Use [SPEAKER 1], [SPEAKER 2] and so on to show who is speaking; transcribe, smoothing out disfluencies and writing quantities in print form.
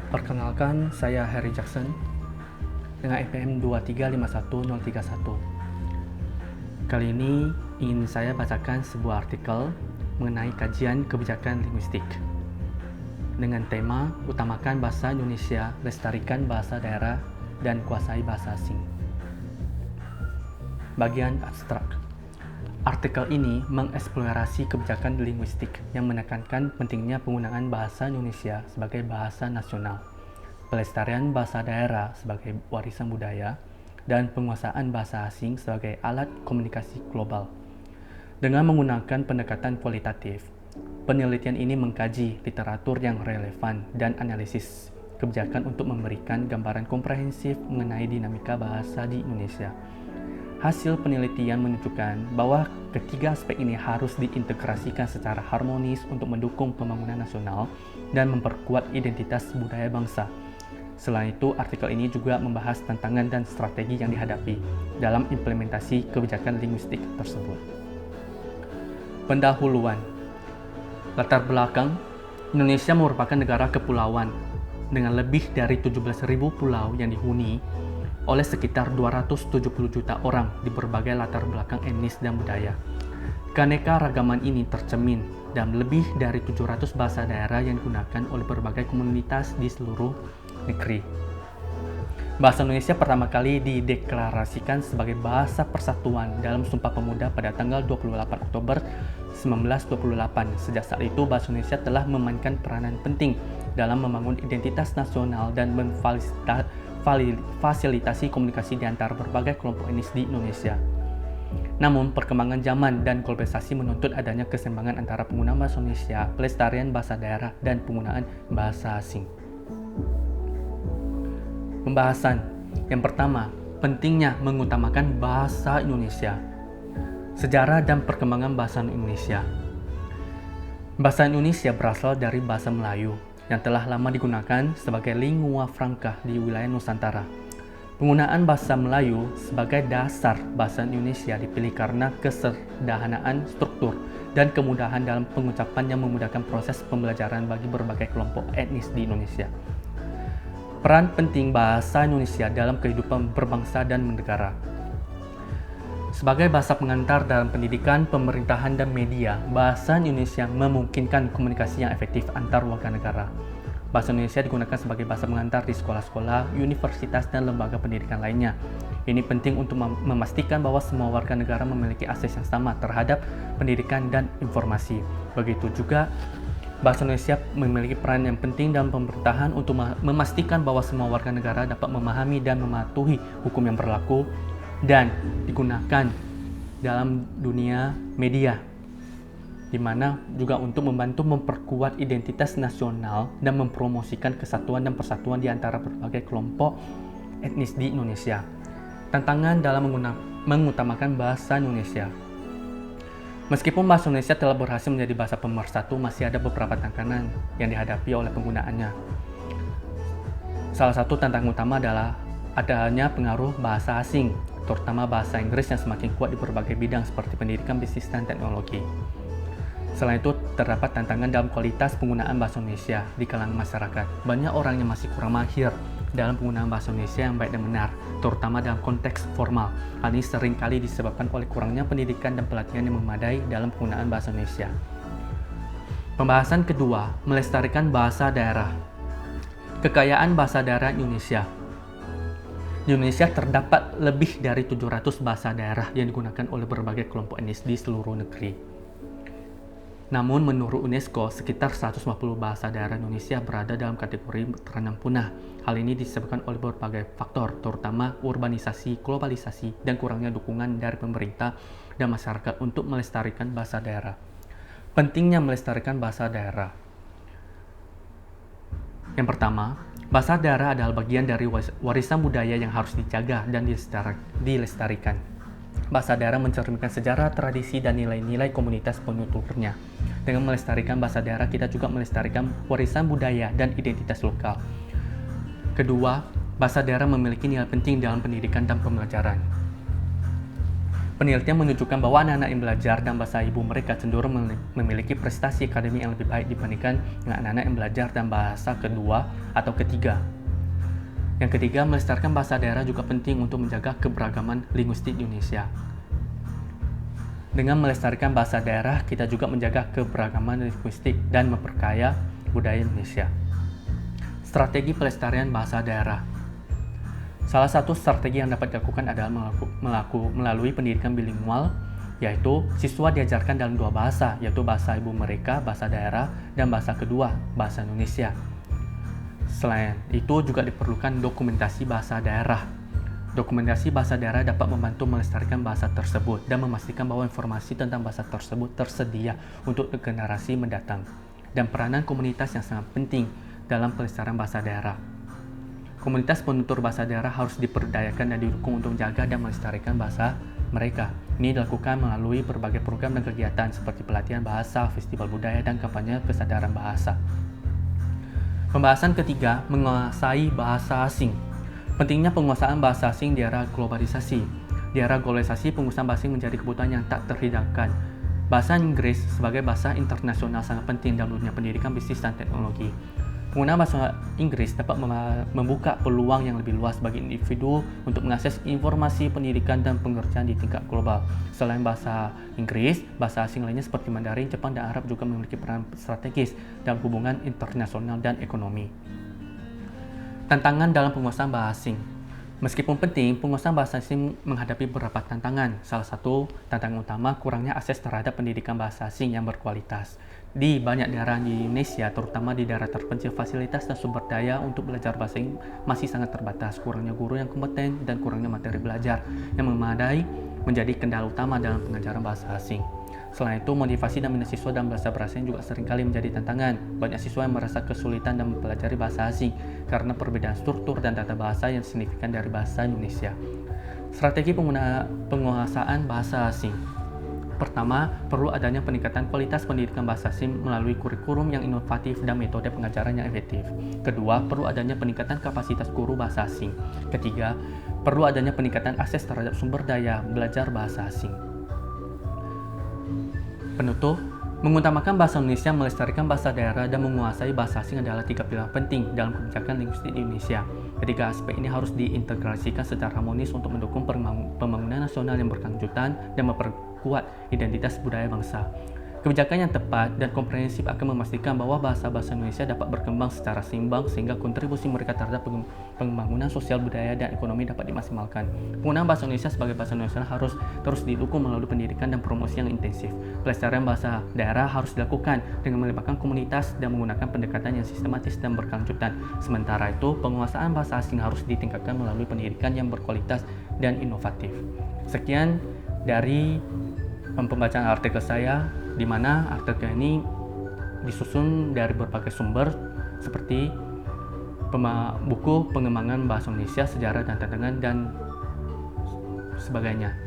[SPEAKER 1] Perkenalkan, saya Harry Jackson dengan IPM 2351031. Kali ini ingin saya bacakan sebuah artikel mengenai kajian kebijakan linguistik dengan tema Utamakan Bahasa Indonesia, Lestarikan Bahasa Daerah, dan Kuasai Bahasa Asing. Bagian abstrak. Artikel ini mengeksplorasi kebijakan linguistik yang menekankan pentingnya penggunaan bahasa Indonesia sebagai bahasa nasional, pelestarian bahasa daerah sebagai warisan budaya, dan penguasaan bahasa asing sebagai alat komunikasi global. Dengan menggunakan pendekatan kualitatif, penelitian ini mengkaji literatur yang relevan dan analisis kebijakan untuk memberikan gambaran komprehensif mengenai dinamika bahasa di Indonesia. Hasil penelitian menunjukkan bahwa ketiga aspek ini harus diintegrasikan secara harmonis untuk mendukung pembangunan nasional dan memperkuat identitas budaya bangsa. Selain itu, artikel ini juga membahas tantangan dan strategi yang dihadapi dalam implementasi kebijakan linguistik tersebut. Pendahuluan. Latar belakang, Indonesia merupakan negara kepulauan dengan lebih dari 17.000 pulau yang dihuni oleh sekitar 270 juta orang di berbagai latar belakang etnis dan budaya. Keanekaragaman ini tercermin dalam lebih dari 700 bahasa daerah yang digunakan oleh berbagai komunitas di seluruh negeri. Bahasa Indonesia pertama kali dideklarasikan sebagai bahasa persatuan dalam Sumpah Pemuda pada tanggal 28 Oktober 1928. Sejak saat itu, bahasa Indonesia telah memainkan peranan penting dalam membangun identitas nasional dan memfasilitasi komunikasi di antara berbagai kelompok etnis di Indonesia. Namun, perkembangan zaman dan globalisasi menuntut adanya keseimbangan antara penggunaan bahasa Indonesia, pelestarian bahasa daerah, dan penggunaan bahasa asing. Pembahasan. Yang pertama, pentingnya mengutamakan bahasa Indonesia. Sejarah dan perkembangan bahasa Indonesia. Bahasa Indonesia berasal dari bahasa Melayu yang telah lama digunakan sebagai lingua franca di wilayah Nusantara. Penggunaan bahasa Melayu sebagai dasar bahasa Indonesia dipilih karena kesederhanaan struktur dan kemudahan dalam pengucapan yang memudahkan proses pembelajaran bagi berbagai kelompok etnis di Indonesia. Peran penting bahasa Indonesia dalam kehidupan berbangsa dan bernegara. Sebagai bahasa pengantar dalam pendidikan, pemerintahan, dan media, bahasa Indonesia memungkinkan komunikasi yang efektif antar warga negara. Bahasa Indonesia digunakan sebagai bahasa pengantar di sekolah-sekolah, universitas, dan lembaga pendidikan lainnya. Ini penting untuk memastikan bahwa semua warga negara memiliki akses yang sama terhadap pendidikan dan informasi. Begitu juga, bahasa Indonesia memiliki peran yang penting dalam pemerintahan untuk memastikan bahwa semua warga negara dapat memahami dan mematuhi hukum yang berlaku dan digunakan dalam dunia media, di mana juga untuk membantu memperkuat identitas nasional dan mempromosikan kesatuan dan persatuan di antara berbagai kelompok etnis di Indonesia. Tantangan dalam mengutamakan bahasa Indonesia. Meskipun bahasa Indonesia telah berhasil menjadi bahasa pemersatu, masih ada beberapa tantangan yang dihadapi oleh penggunaannya. Salah satu tantangan utama adalah adanya pengaruh bahasa asing, terutama bahasa Inggris yang semakin kuat di berbagai bidang seperti pendidikan, bisnis, dan teknologi. Selain itu, terdapat tantangan dalam kualitas penggunaan bahasa Indonesia di kalangan masyarakat. Banyak orang yang masih kurang mahir dalam penggunaan bahasa Indonesia yang baik dan benar, terutama dalam konteks formal. Hal ini seringkali disebabkan oleh kurangnya pendidikan dan pelatihan yang memadai dalam penggunaan bahasa Indonesia. Pembahasan kedua, melestarikan bahasa daerah. Kekayaan bahasa daerah Indonesia. Di Indonesia terdapat lebih dari 700 bahasa daerah yang digunakan oleh berbagai kelompok etnis di seluruh negeri. Namun, menurut UNESCO, sekitar 150 bahasa daerah Indonesia berada dalam kategori terancam punah. Hal ini disebabkan oleh berbagai faktor, terutama urbanisasi, globalisasi, dan kurangnya dukungan dari pemerintah dan masyarakat untuk melestarikan bahasa daerah. Pentingnya melestarikan bahasa daerah. Yang pertama, bahasa daerah adalah bagian dari warisan budaya yang harus dijaga dan dilestarikan. Bahasa daerah mencerminkan sejarah, tradisi, dan nilai-nilai komunitas penuturnya. Dengan melestarikan bahasa daerah, kita juga melestarikan warisan budaya dan identitas lokal. Kedua, bahasa daerah memiliki nilai penting dalam pendidikan dan pembelajaran. Penelitian menunjukkan bahwa anak-anak yang belajar dalam bahasa ibu mereka cenderung memiliki prestasi akademik yang lebih baik dibandingkan dengan anak-anak yang belajar dalam bahasa kedua atau ketiga. Yang ketiga, melestarikan bahasa daerah juga penting untuk menjaga keberagaman linguistik di Indonesia. Dengan melestarikan bahasa daerah, kita juga menjaga keberagaman linguistik dan memperkaya budaya Indonesia. Strategi pelestarian bahasa daerah. Salah satu strategi yang dapat dilakukan adalah melalui pendidikan bilingual, yaitu siswa diajarkan dalam dua bahasa, yaitu bahasa ibu mereka, bahasa daerah, dan bahasa kedua, bahasa Indonesia. Selain itu juga diperlukan dokumentasi bahasa daerah. Dokumentasi bahasa daerah dapat membantu melestarikan bahasa tersebut dan memastikan bahwa informasi tentang bahasa tersebut tersedia untuk generasi mendatang. Dan peranan komunitas yang sangat penting dalam pelestarian bahasa daerah. Komunitas penutur bahasa daerah harus diperdayakan dan didukung untuk menjaga dan melestarikan bahasa mereka. Ini dilakukan melalui berbagai program dan kegiatan seperti pelatihan bahasa, festival budaya, dan kampanye kesadaran bahasa. Pembahasan ketiga, menguasai bahasa asing. Pentingnya penguasaan bahasa asing di era globalisasi. Di era globalisasi, penguasaan bahasa asing menjadi kebutuhan yang tak terhindarkan. Bahasa Inggris sebagai bahasa internasional sangat penting dalam dunia pendidikan, bisnis, dan teknologi. Penggunaan bahasa Inggris dapat membuka peluang yang lebih luas bagi individu untuk mengakses informasi pendidikan dan pekerjaan di tingkat global. Selain bahasa Inggris, bahasa asing lainnya seperti Mandarin, Jepang, dan Arab juga memiliki peran strategis dalam hubungan internasional dan ekonomi. Tantangan dalam penguasaan bahasa asing. Meskipun penting, penguasaan bahasa asing menghadapi beberapa tantangan. Salah satu tantangan utama kurangnya akses terhadap pendidikan bahasa asing yang berkualitas. Di banyak daerah di Indonesia, terutama di daerah terpencil, fasilitas dan sumber daya untuk belajar bahasa asing masih sangat terbatas. Kurangnya guru yang kompeten dan kurangnya materi belajar yang memadai menjadi kendala utama dalam pengajaran bahasa asing. Selain itu, motivasi dan minat siswa dalam bahasa asing juga seringkali menjadi tantangan. Banyak siswa yang merasa kesulitan dalam mempelajari bahasa asing karena perbedaan struktur dan tata bahasa yang signifikan dari bahasa Indonesia. Strategi penguasaan bahasa asing. Pertama, perlu adanya peningkatan kualitas pendidikan bahasa asing melalui kurikulum yang inovatif dan metode pengajaran yang efektif. Kedua, perlu adanya peningkatan kapasitas guru bahasa asing. Ketiga, perlu adanya peningkatan akses terhadap sumber daya belajar bahasa asing. Penutup, mengutamakan bahasa Indonesia, melestarikan bahasa daerah, dan menguasai bahasa asing adalah tiga pilar penting dalam kebijakan linguistik di Indonesia. Ketiga aspek ini harus diintegrasikan secara harmonis untuk mendukung pembangunan nasional yang berkelanjutan dan memperkuat identitas budaya bangsa. Kebijakan yang tepat dan komprehensif akan memastikan bahwa bahasa-bahasa Indonesia dapat berkembang secara seimbang sehingga kontribusi mereka terhadap pembangunan sosial, budaya, dan ekonomi dapat dimaksimalkan. Penggunaan bahasa Indonesia sebagai bahasa nasional harus terus didukung melalui pendidikan dan promosi yang intensif. Pelestarian bahasa daerah harus dilakukan dengan melibatkan komunitas dan menggunakan pendekatan yang sistematis dan berkelanjutan. Sementara itu, penguasaan bahasa asing harus ditingkatkan melalui pendidikan yang berkualitas dan inovatif. Sekian dari pembacaan artikel saya, di mana artikel ini disusun dari berbagai sumber seperti buku pengembangan bahasa Indonesia, sejarah dan tantangan, dan sebagainya.